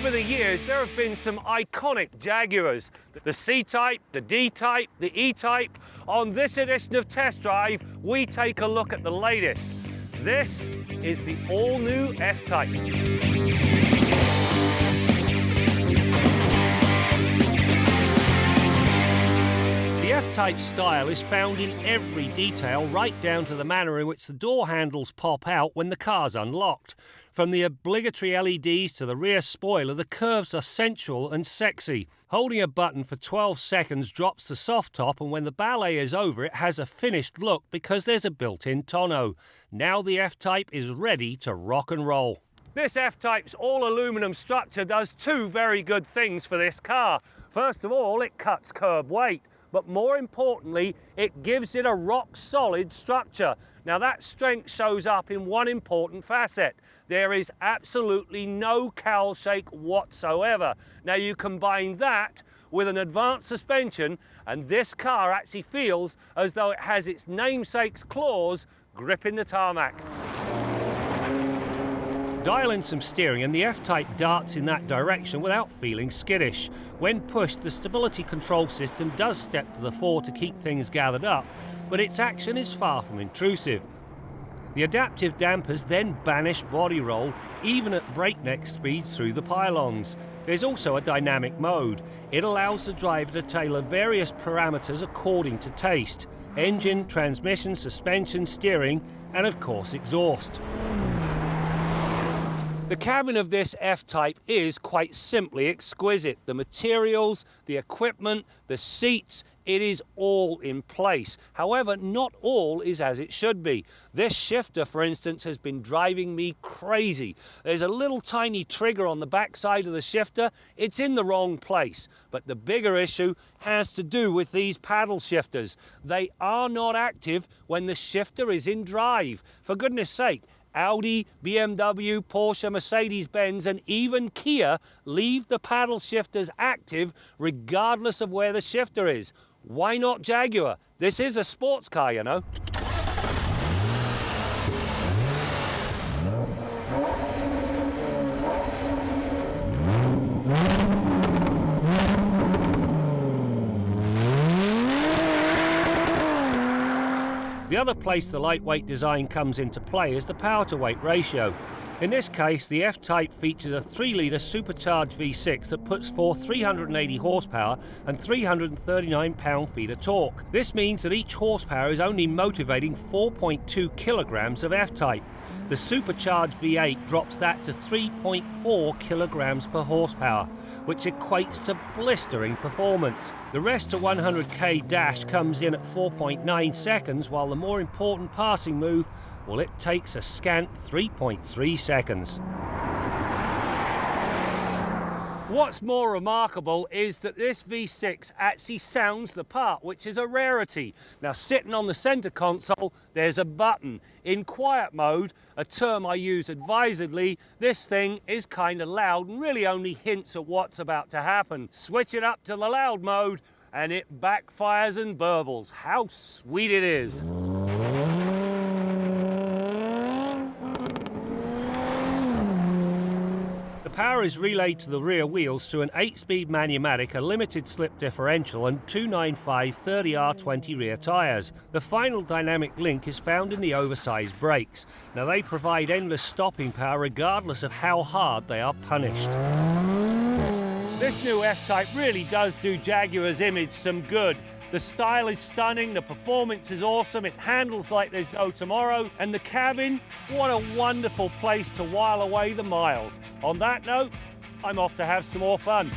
Over the years, there have been some iconic Jaguars. The C-Type, the D-Type, the E-Type. On this edition of Test Drive, we take a look at the latest. This is the all-new F-Type. The F-Type style is found in every detail, right down to the manner in which the door handles pop out when the car's unlocked. From the obligatory LEDs to the rear spoiler, the curves are sensual and sexy. Holding a button for 12 seconds drops the soft top, and when the ballet is over, it has a finished look because there's a built-in tonneau. Now the F-Type is ready to rock and roll. This F-Type's all-aluminum structure does two very good things for this car. First of all, it cuts curb weight. But more importantly, it gives it a rock-solid structure. Now that strength shows up in one important facet. There is absolutely no cowl shake whatsoever. Now you combine that with an advanced suspension, and this car actually feels as though it has its namesake's claws gripping the tarmac. Dial in some steering and the F-Type darts in that direction without feeling skittish. When pushed, the stability control system does step to the fore to keep things gathered up, but its action is far from intrusive. The adaptive dampers then banish body roll, even at breakneck speeds through the pylons. There's also a dynamic mode. It allows the driver to tailor various parameters according to taste: engine, transmission, suspension, steering, and of course exhaust. The cabin of this F-Type is quite simply exquisite. The materials, the equipment, the seats, it is all in place. However, not all is as it should be. This shifter, for instance, has been driving me crazy. There's a little tiny trigger on the back side of the shifter. It's in the wrong place. But the bigger issue has to do with these paddle shifters. They are not active when the shifter is in drive. For goodness sake, Audi, BMW, Porsche, Mercedes-Benz and even Kia leave the paddle shifters active regardless of where the shifter is. Why not Jaguar? This is a sports car, you know. The other place the lightweight design comes into play is the power-to-weight ratio. In this case, the F-Type features a 3-litre supercharged V6 that puts forth 380 horsepower and 339 pound-feet of torque. This means that each horsepower is only motivating 4.2 kilograms of F-Type. The supercharged V8 drops that to 3.4 kilograms per horsepower, which equates to blistering performance. The rest to 100k dash comes in at 4.9 seconds, while the more important passing move, well, it takes a scant 3.3 seconds. What's more remarkable is that this V6 actually sounds the part, which is a rarity. Now, sitting on the center console, there's a button. In quiet mode, a term I use advisedly, this thing is kind of loud and really only hints at what's about to happen. Switch it up to the loud mode and it backfires and burbles. How sweet it is. Power is relayed to the rear wheels through an 8-speed manumatic, a limited slip differential and 295 30R20 rear tyres. The final dynamic link is found in the oversized brakes. Now they provide endless stopping power regardless of how hard they are punished. This new F-Type really does do Jaguar's image some good. The style is stunning, the performance is awesome, it handles like there's no tomorrow, and the cabin, what a wonderful place to while away the miles. On that note, I'm off to have some more fun.